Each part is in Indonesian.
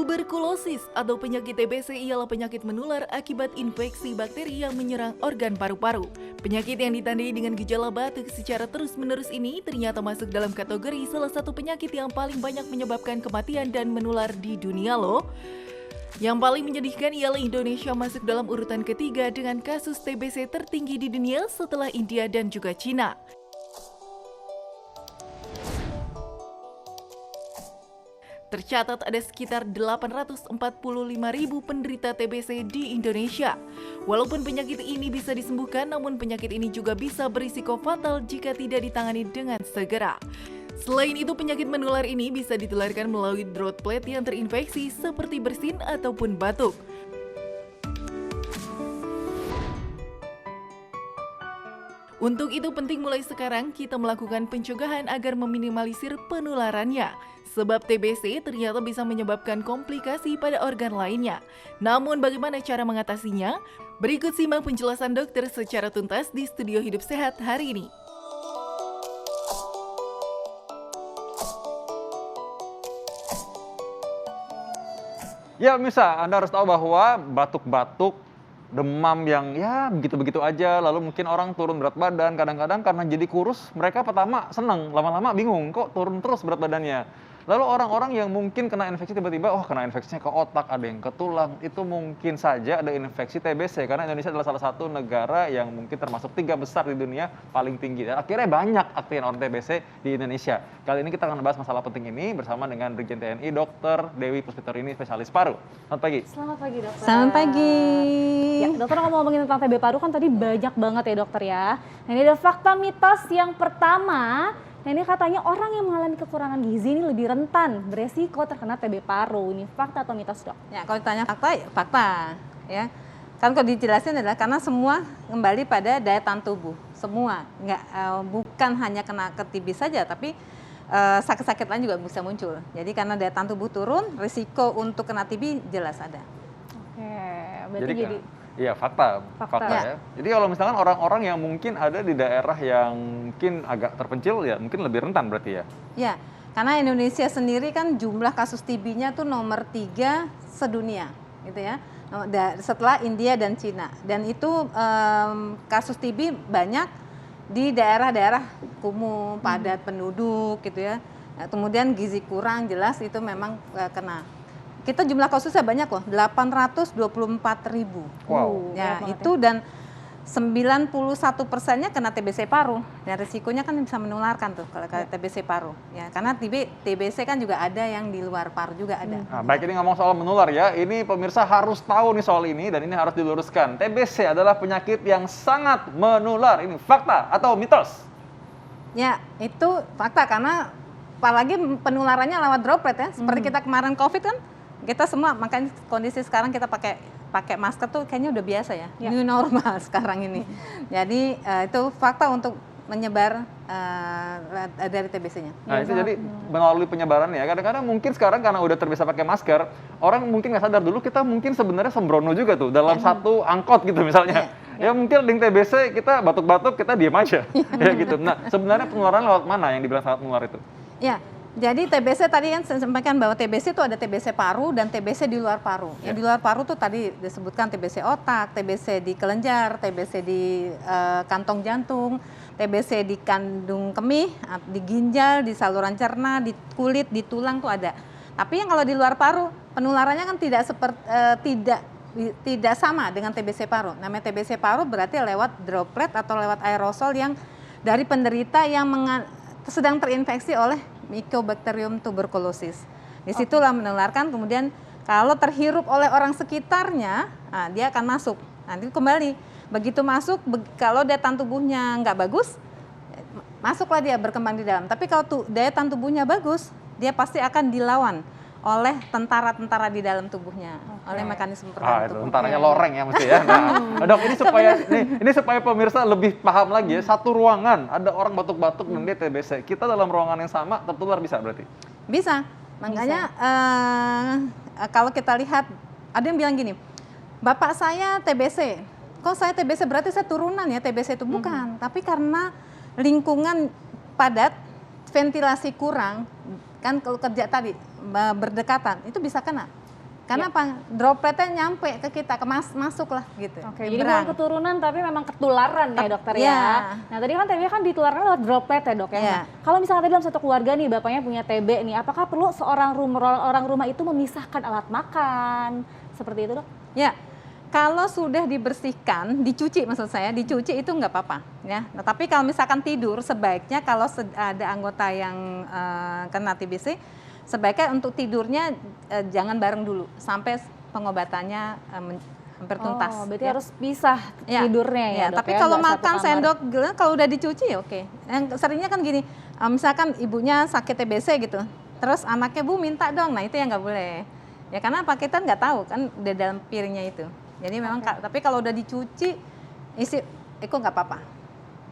Tuberkulosis atau penyakit TBC ialah penyakit menular akibat infeksi bakteri yang menyerang organ paru-paru. Penyakit yang ditandai dengan gejala batuk secara terus-menerus ini ternyata masuk dalam kategori salah satu penyakit yang paling banyak menyebabkan kematian dan menular di dunia loh. Yang paling menyedihkan ialah Indonesia masuk dalam urutan ketiga dengan kasus TBC tertinggi di dunia setelah India dan juga Cina. Tercatat ada sekitar 845.000 penderita TBC di Indonesia. Walaupun penyakit ini bisa disembuhkan, namun penyakit ini juga bisa berisiko fatal jika tidak ditangani dengan segera. Selain itu, penyakit menular ini bisa ditularkan melalui droplet yang terinfeksi seperti bersin ataupun batuk. Untuk itu penting mulai sekarang kita melakukan pencegahan agar meminimalisir penularannya. Sebab TBC ternyata bisa menyebabkan komplikasi pada organ lainnya. Namun bagaimana cara mengatasinya? Berikut simak penjelasan dokter secara tuntas di Studio Hidup Sehat hari ini. Ya, Mirsa, Anda harus tahu bahwa batuk-batuk, demam yang ya begitu-begitu aja, lalu mungkin orang turun berat badan, kadang-kadang karena jadi kurus, mereka pertama seneng, lama-lama bingung, kok turun terus berat badannya. Lalu orang-orang yang mungkin kena infeksi tiba-tiba, kena infeksinya ke otak, ada yang ke tulang, itu mungkin saja ada infeksi TBC, karena Indonesia adalah salah satu negara yang mungkin termasuk 3 besar di dunia paling tinggi. Dan akhirnya banyak aktif orang TBC di Indonesia. Kali ini kita akan membahas masalah penting ini bersama dengan Brigjen TNI Dr. Dewi Puspitorini, spesialis paru. Selamat pagi. Selamat pagi, dokter. Selamat pagi. Ya, dokter ngomongin tentang TB paru kan tadi banyak banget ya dokter ya. Nah, ini ada fakta mitos yang pertama. Nah, ini katanya orang yang mengalami kekurangan gizi ini lebih rentan beresiko terkena TB paru. Ini fakta atau mitos, dok? Ya, kalau ditanya fakta, ya fakta. Ya. Kan kalau dijelasin adalah karena semua kembali pada daya tahan tubuh. Semua, bukan hanya kena ke TB saja, tapi sakit-sakit lain juga bisa muncul. Jadi karena daya tahan tubuh turun, risiko untuk kena TB jelas ada. Oke, berarti jadi iya, fakta ya. Jadi kalau misalkan orang-orang yang mungkin ada di daerah yang mungkin agak terpencil ya mungkin lebih rentan berarti ya. Ya, karena Indonesia sendiri kan jumlah kasus TB-nya tuh nomor 3 sedunia, gitu ya. Setelah India dan Cina. Dan itu kasus TB banyak di daerah-daerah kumuh, padat penduduk gitu ya. Nah, kemudian gizi kurang jelas itu memang kena. Kita jumlah kasusnya banyak loh, 824.000. Wow. Ya, itu dan 91%-nya kena TBC paru. Dan risikonya kan bisa menularkan tuh kalau TBC paru. Ya, karena TBC kan juga ada yang di luar paru juga ada. Nah, baik, ini ngomong soal menular ya. Ini pemirsa harus tahu nih soal ini dan ini harus diluruskan. TBC adalah penyakit yang sangat menular. Ini fakta atau mitos? Ya, itu fakta karena apalagi penularannya lewat droplet ya. Seperti kita kemarin COVID kan, kita semua makanya kondisi sekarang kita pakai masker tuh kayaknya udah biasa ya. New normal sekarang ini. Jadi itu fakta untuk menyebar dari TBC-nya. Nah, itu jadi melalui penyebaran ya. Kadang-kadang mungkin sekarang karena udah terbiasa pakai masker, orang mungkin nggak sadar dulu kita mungkin sebenarnya sembrono juga tuh dalam satu angkot gitu misalnya. Ya mungkin dengan TBC kita batuk-batuk kita diam aja. Ya gitu. Nah, sebenarnya penularan lewat mana yang dibilang sangat menular itu? Ya. Jadi TBC tadi kan saya sampaikan bahwa TBC itu ada TBC paru dan TBC di luar paru. Yang di luar paru tuh tadi disebutkan TBC otak, TBC di kelenjar, TBC di kantong jantung, TBC di kandung kemih, di ginjal, di saluran cerna, di kulit, di tulang tuh ada. Tapi yang kalau di luar paru penularannya kan tidak sama dengan TBC paru. Namanya TBC paru berarti lewat droplet atau lewat aerosol yang dari penderita yang sedang terinfeksi oleh Mycobacterium tuberculosis. Disitulah menularkan, kemudian kalau terhirup oleh orang sekitarnya, dia akan masuk. Nanti kembali, begitu masuk, kalau daya tahan tubuhnya nggak bagus, masuklah dia berkembang di dalam. Tapi kalau daya tahan tubuhnya bagus, dia pasti akan dilawan oleh tentara-tentara di dalam tubuhnya, oleh mekanisme pertahanan tubuh. Tentaranya loreng ya mesti ya. Nah, dok, ini supaya pemirsa lebih paham lagi ya, satu ruangan ada orang batuk-batuk dan dia TBC. Kita dalam ruangan yang sama tertular bisa berarti? Bisa. Makanya kalau kita lihat ada yang bilang gini, "Bapak saya TBC." Kok saya TBC berarti saya turunan ya TBC itu bukan, tapi karena lingkungan padat, ventilasi kurang, kan kalau kerja tadi berdekatan itu bisa kena. Karena apa? Dropletnya nyampe ke kita, masuk lah gitu. Oke, jadi bukan keturunan tapi memang ketularan ya dokter ya. Iya. Nah tadi kan TB kan ditularkan lewat droplet ya dok ya. Iya. Nah, kalau misalnya tadi dalam satu keluarga nih bapaknya punya TB nih, apakah perlu orang rumah itu memisahkan alat makan seperti itu dok? Ya, kalau sudah dibersihkan, dicuci maksud saya, dicuci itu nggak apa-apa ya. Nah, tapi kalau misalkan tidur, sebaiknya kalau ada anggota yang kena TBC, sebaiknya untuk tidurnya jangan bareng dulu sampai pengobatannya hampir tuntas. Oh, berarti ya. harus pisah tidurnya ya, dok Tapi ya, kalau nggak satu makan kamar. sendok, kalau udah dicuci ya oke. Yang seringnya kan gini, misalkan ibunya sakit TBC gitu, terus anaknya Bu minta dong, nah itu yang nggak boleh. Ya karena apa, kita nggak tahu kan udah dalam piringnya itu. Jadi memang, tapi kalau udah dicuci, itu nggak apa-apa.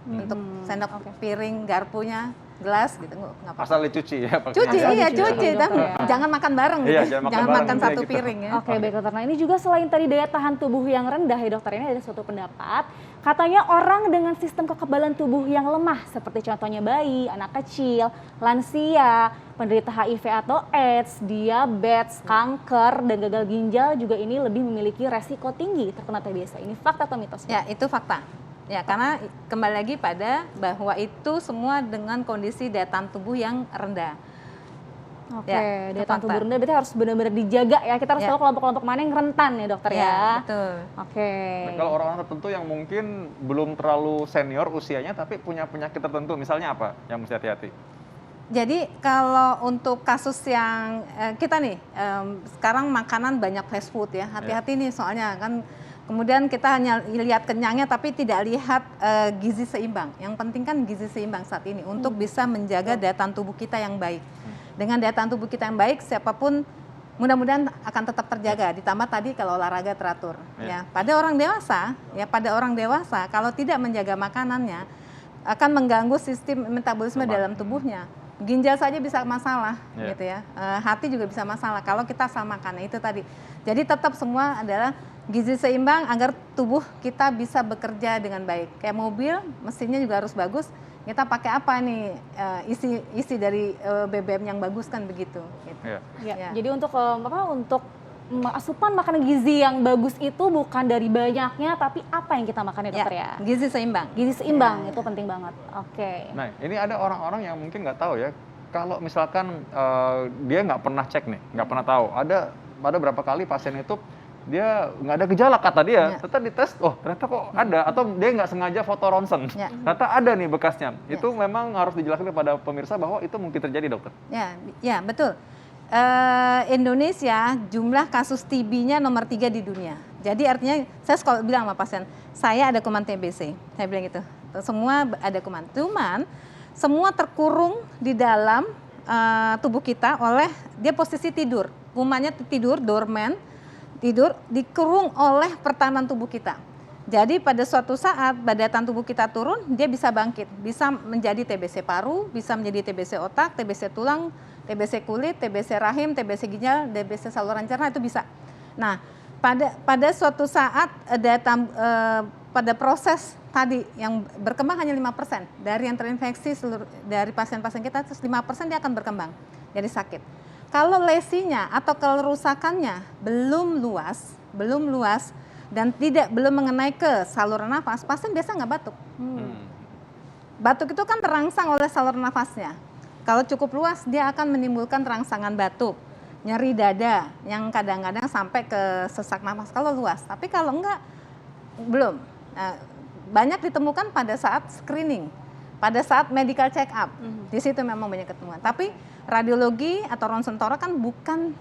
Untuk sendok, piring, garpunya, gelas gitu nggak apa-apa. Asal dicuci ya. pakai Cuci, ya. iya dicuci, cuci, dok, tapi ya. jangan makan bareng Iya, gitu. jangan makan Jangan bareng makan juga satu gitu. piring ya. Oke, baik dokter. Nah ini juga selain tadi daya tahan tubuh yang rendah ya dokter, ini ada suatu pendapat. Katanya orang dengan sistem kekebalan tubuh yang lemah, seperti contohnya bayi, anak kecil, lansia, penderita HIV atau AIDS, diabetes, kanker, dan gagal ginjal juga ini lebih memiliki resiko tinggi terkena TBC. Ini fakta atau mitos? Ya, itu fakta. Ya, karena kembali lagi pada bahwa itu semua dengan kondisi daya tahan tubuh yang rendah. Oke, Ya, daya itu tahan tubuh fakta. rendah berarti harus benar-benar dijaga ya. Kita harus Ya. tahu kelompok-kelompok mana yang rentan ya dokter ya. Betul. Oke. Nah, kalau orang-orang tertentu yang mungkin belum terlalu senior usianya tapi punya penyakit tertentu, misalnya apa yang mesti hati-hati? Jadi kalau untuk kasus yang kita nih, sekarang makanan banyak fast food ya, hati-hati nih soalnya kan. Kemudian kita hanya lihat kenyangnya tapi tidak lihat gizi seimbang. Yang penting kan gizi seimbang saat ini untuk bisa menjaga daya tahan tubuh kita yang baik. Dengan daya tahan tubuh kita yang baik, siapapun mudah-mudahan akan tetap terjaga. Ditambah tadi kalau olahraga teratur. Ya, pada orang dewasa kalau tidak menjaga makanannya akan mengganggu sistem metabolisme dalam tubuhnya. Ginjal saja bisa masalah, gitu ya. Hati juga bisa masalah kalau kita salah makan. Itu tadi. Jadi tetap semua adalah gizi seimbang agar tubuh kita bisa bekerja dengan baik. Kayak mobil, mesinnya juga harus bagus. Kita pakai apa nih isi dari BBM yang bagus kan begitu. Gitu. Iya. Ya, jadi untuk asupan makanan gizi yang bagus itu bukan dari banyaknya, tapi apa yang kita makan ya dokter ya? Gizi seimbang. Gizi seimbang itu penting banget. Oke. Nah, ini ada orang-orang yang mungkin nggak tahu ya, kalau misalkan dia nggak pernah cek nih, nggak pernah tahu. Ada berapa kali pasien itu dia nggak ada gejala kata dia, ternyata dites, oh ternyata kok ada, atau dia nggak sengaja foto ronsen, ternyata ada nih bekasnya. Itu memang harus dijelaskan kepada pemirsa bahwa itu mungkin terjadi dokter. Ya betul. Indonesia jumlah kasus TB-nya nomor 3 di dunia. Jadi artinya saya kalau bilang sama pasien, saya ada kuman TBC, saya bilang gitu. Semua ada kuman. Cuman semua terkurung di dalam tubuh kita oleh dia posisi tidur. Kumannya tidur, dorman, tidur dikurung oleh pertahanan tubuh kita. Jadi pada suatu saat daya tahan tubuh kita turun, dia bisa bangkit, bisa menjadi TBC paru, bisa menjadi TBC otak, TBC tulang, TBC kulit, TBC rahim, TBC ginjal, TBC saluran cerna itu bisa. Nah, pada suatu saat pada proses tadi yang berkembang hanya 5% dari yang terinfeksi dari pasien-pasien kita, terus 5% dia akan berkembang jadi sakit. Kalau lesinya atau kerusakannya belum luas dan belum mengenai ke saluran nafas, pasien biasa nggak batuk. Batuk itu kan terangsang oleh saluran nafasnya. Kalau cukup luas, dia akan menimbulkan rangsangan batuk, nyeri dada yang kadang-kadang sampai ke sesak nafas kalau luas. Tapi kalau enggak, belum. Nah, banyak ditemukan pada saat screening, pada saat medical check up. Di situ memang banyak ketemuan. Tapi radiologi atau ronsen torak kan bukan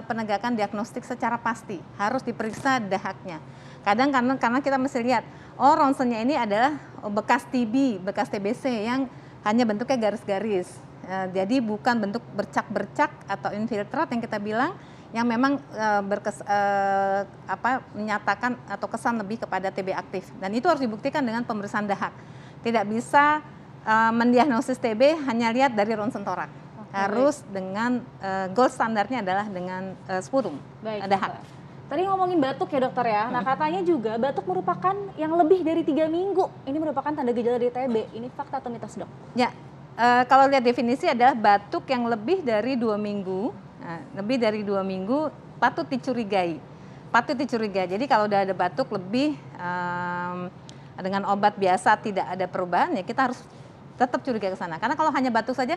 penegakan diagnostik secara pasti, harus diperiksa dahaknya. Kadang karena kita mesti lihat, oh ronsennya ini adalah bekas TB, bekas TBC yang hanya bentuknya garis-garis. Jadi bukan bentuk bercak-bercak atau infiltrat yang kita bilang, yang memang menyatakan atau kesan lebih kepada TB aktif. Dan itu harus dibuktikan dengan pemeriksaan dahak. Tidak bisa mendiagnosis TB hanya lihat dari ronsen torak. Harus dengan gold standarnya adalah dengan sputum dahak. Tadi ngomongin batuk ya dokter ya. Nah katanya juga batuk merupakan yang lebih dari 3 minggu. Ini merupakan tanda gejala dari TB. Ini fakta atau mitos dok? Ya, kalau lihat definisi adalah batuk yang lebih dari 2 minggu. Nah, lebih dari 2 minggu patut dicurigai. Patut dicurigai. Jadi kalau udah ada batuk lebih dengan obat biasa tidak ada perubahan, ya kita harus tetap curiga ke sana. Karena kalau hanya batuk saja,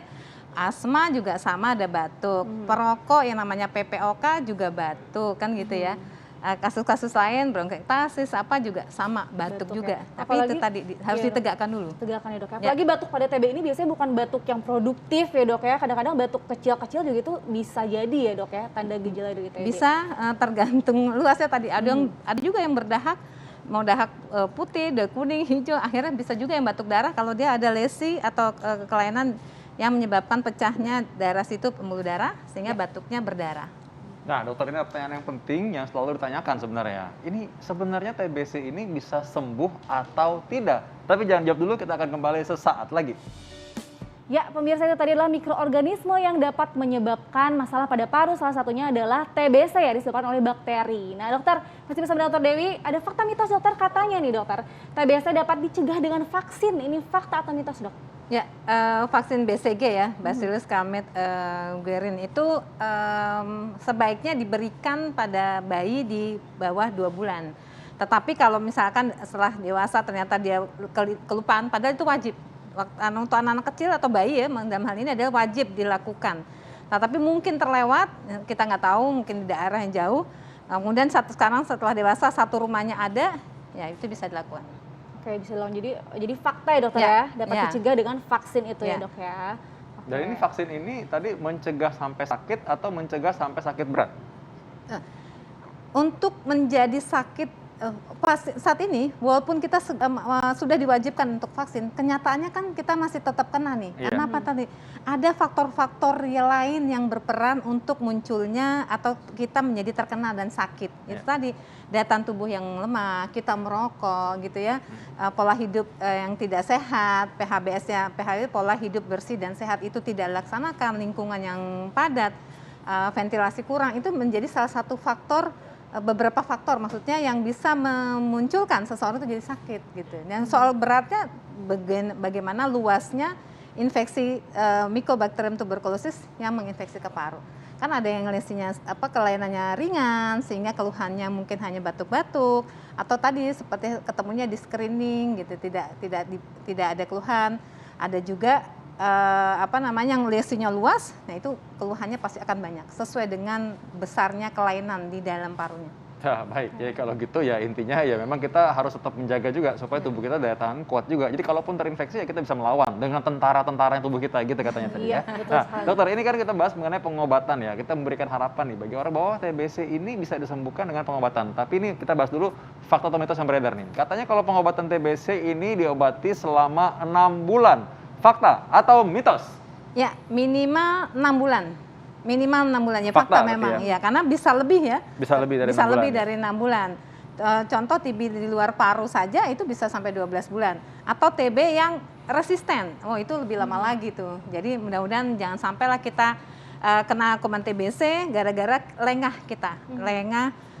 asma juga sama ada batuk. Perokok yang namanya PPOK juga batuk kan gitu ya. Kasus-kasus lain bronkiektasis apa juga sama batuk juga. Ya. Tapi Apalagi, itu tadi harus ditegakkan dulu. Tegakkan ya dok ya. Ya. Apalagi batuk pada TB ini biasanya bukan batuk yang produktif ya dok ya. Kadang-kadang batuk kecil-kecil juga itu bisa jadi ya dok ya tanda gejala dari TB. Bisa tergantung luasnya tadi. Ada juga yang berdahak, mau dahak putih, dahak kuning, hijau, akhirnya bisa juga yang batuk darah kalau dia ada lesi atau kelainan yang menyebabkan pecahnya darah situ pembuluh darah sehingga batuknya berdarah. Nah, dokter, ini pertanyaan yang penting yang selalu ditanyakan sebenarnya. Ini sebenarnya TBC ini bisa sembuh atau tidak? Tapi jangan jawab dulu, kita akan kembali sesaat lagi. Ya, pemirsa, itu tadi adalah mikroorganisme yang dapat menyebabkan masalah pada paru. Salah satunya adalah TBC ya, disebabkan oleh bakteri. Nah dokter, masih bersama Dokter Dewi, ada fakta mitos dokter, katanya nih dokter, TBC dapat dicegah dengan vaksin. Ini fakta atau mitos dok? Ya, vaksin BCG ya, Bacillus Calmette-Guerin itu sebaiknya diberikan pada bayi di bawah 2 bulan. Tetapi kalau misalkan setelah dewasa ternyata dia kelupaan, padahal itu wajib. Untuk anak-anak kecil atau bayi ya, dalam hal ini adalah wajib dilakukan. Nah, tapi mungkin terlewat, kita nggak tahu, mungkin di daerah yang jauh. Kemudian sekarang setelah dewasa satu rumahnya ada, ya itu bisa dilakukan. Oke, bisa dilakukan. Jadi fakta ya dokter ya, dapat dicegah dengan vaksin itu ya dok ya. Dan ini vaksin ini tadi mencegah sampai sakit atau mencegah sampai sakit berat? Untuk menjadi sakit saat ini, walaupun kita sudah diwajibkan untuk vaksin, kenyataannya kan kita masih tetap kena nih. Iya. Kenapa tadi? Ada faktor-faktor lain yang berperan untuk munculnya atau kita menjadi terkena dan sakit. Itu tadi, daya tahan tubuh yang lemah, kita merokok gitu ya, pola hidup yang tidak sehat, PHBS-nya, pola hidup bersih dan sehat itu tidak dilaksanakan, lingkungan yang padat, ventilasi kurang, itu menjadi salah satu faktor, beberapa faktor maksudnya yang bisa memunculkan seseorang itu jadi sakit gitu. Dan soal beratnya bagaimana luasnya infeksi Mycobacterium tuberculosis yang menginfeksi ke paru. Kan ada yang lesinya kelainannya ringan sehingga keluhannya mungkin hanya batuk-batuk atau tadi seperti ketemunya di screening gitu, tidak ada keluhan. Ada juga yang lesinya luas, nah itu keluhannya pasti akan banyak sesuai dengan besarnya kelainan di dalam parunya. Nah, baik. Jadi kalau gitu ya intinya ya memang kita harus tetap menjaga juga supaya tubuh kita daya tahan kuat juga. Jadi kalaupun terinfeksi ya kita bisa melawan dengan tentara-tentara yang tubuh kita gitu katanya tadi ya. Betul Nah, sekali. dokter, ini kan kita bahas mengenai pengobatan ya. Kita memberikan harapan nih bagi orang bahwa TBC ini bisa disembuhkan dengan pengobatan. Tapi ini kita bahas dulu fakta atau mitos yang beredar nih. Katanya kalau pengobatan TBC ini diobati selama 6 bulan. Fakta atau mitos? Ya, minimal 6 bulan. Minimal 6 bulan ya, Fakta fakta memang. ya? Ya, karena bisa lebih ya. Bisa lebih dari 6 Bisa bulan. lebih dari 6 bulan. Contoh TB di luar paru saja itu bisa sampai 12 bulan. Atau TB yang resisten, oh itu lebih lama lagi tuh. Jadi mudah-mudahan jangan sampailah kita kena kuman TBC gara-gara lengah kita. Lengah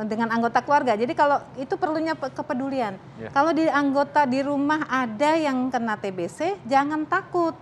dengan anggota keluarga. Jadi kalau itu perlunya kepedulian. Yeah. Kalau di anggota di rumah ada yang kena TBC, jangan takut.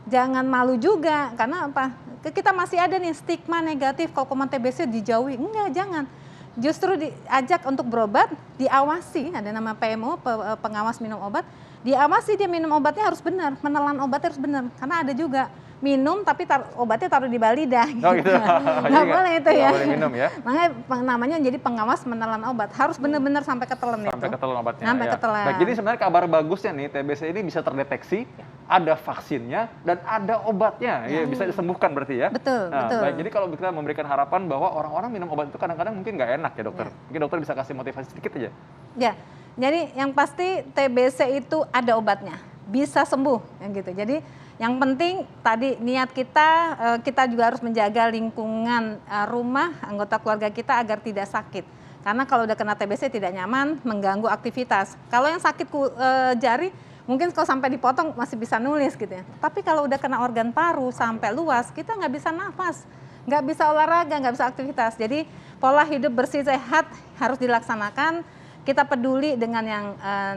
Jangan malu juga, karena apa? Kita masih ada nih stigma negatif kalau kuman TBC dijauhi. Enggak, jangan. Justru diajak untuk berobat, diawasi, ada nama PMO, pengawas minum obat, diawasi dia minum obatnya harus benar, menelan obatnya harus benar. Karena ada juga minum tapi obatnya taruh di balidah. Oh gitu. Nggak boleh itu ya. Nggak boleh minum ya. Makanya namanya jadi pengawas menelan obat, harus benar-benar sampai ketelan itu. Sampai ketelan obatnya. Sampai ya. ketelan. Baik, jadi sebenarnya kabar bagusnya nih, TBC ini bisa terdeteksi, ada vaksinnya dan ada obatnya, ya bisa disembuhkan berarti ya. Betul, Nah, betul. baik, jadi kalau kita memberikan harapan bahwa orang-orang minum obat itu kadang-kadang mungkin nggak enak ya dokter. Mungkin dokter bisa kasih motivasi sedikit aja. Ya, jadi yang pasti TBC itu ada obatnya, bisa sembuh, ya gitu. Jadi yang penting tadi niat kita juga harus menjaga lingkungan rumah, anggota keluarga kita agar tidak sakit. Karena kalau udah kena TBC tidak nyaman, mengganggu aktivitas. Kalau yang sakit jari, mungkin kalau sampai dipotong masih bisa nulis gitu ya. Tapi kalau udah kena organ paru sampai luas, kita nggak bisa nafas, nggak bisa olahraga, nggak bisa aktivitas. Jadi pola hidup bersih sehat harus dilaksanakan. Kita peduli dengan yang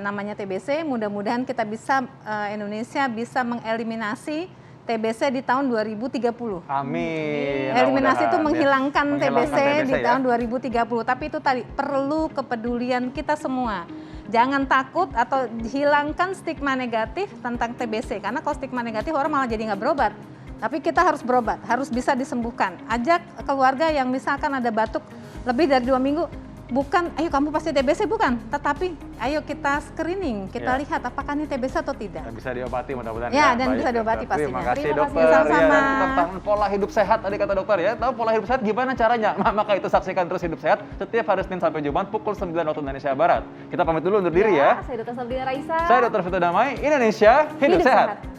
namanya TBC, mudah-mudahan kita bisa Indonesia bisa mengeliminasi TBC di tahun 2030. Amin. Eliminasi itu Mudah-mudahan, menghilangkan ya. TBC di ya. tahun 2030. Tapi itu tadi perlu kepedulian kita semua. Jangan takut atau hilangkan stigma negatif tentang TBC. Karena kalau stigma negatif orang malah jadi nggak berobat. Tapi kita harus berobat, harus bisa disembuhkan. Ajak keluarga yang misalkan ada batuk lebih dari 2 minggu, bukan, ayo kamu pasti TBC, bukan. Tetapi ayo kita screening, kita Ya. lihat apakah ini TBC atau tidak. Dan bisa diobati mudah-mudahan Ya, dan Baik, bisa diobati dokter. Terima pastinya. kasih Terima dokter. kasih, sama-sama. Ya, dan tetap tangan pola hidup sehat tadi kata dokter ya. Tahu pola hidup sehat gimana caranya? Maka itu saksikan terus Hidup Sehat setiap hari Senin sampai Jumat pukul 9 waktu Indonesia Barat. Kita pamit dulu undur diri ya. Saya Dr. Sabrina Raisa. Saya Dr. Vito Damai, Indonesia Hidup Sehat.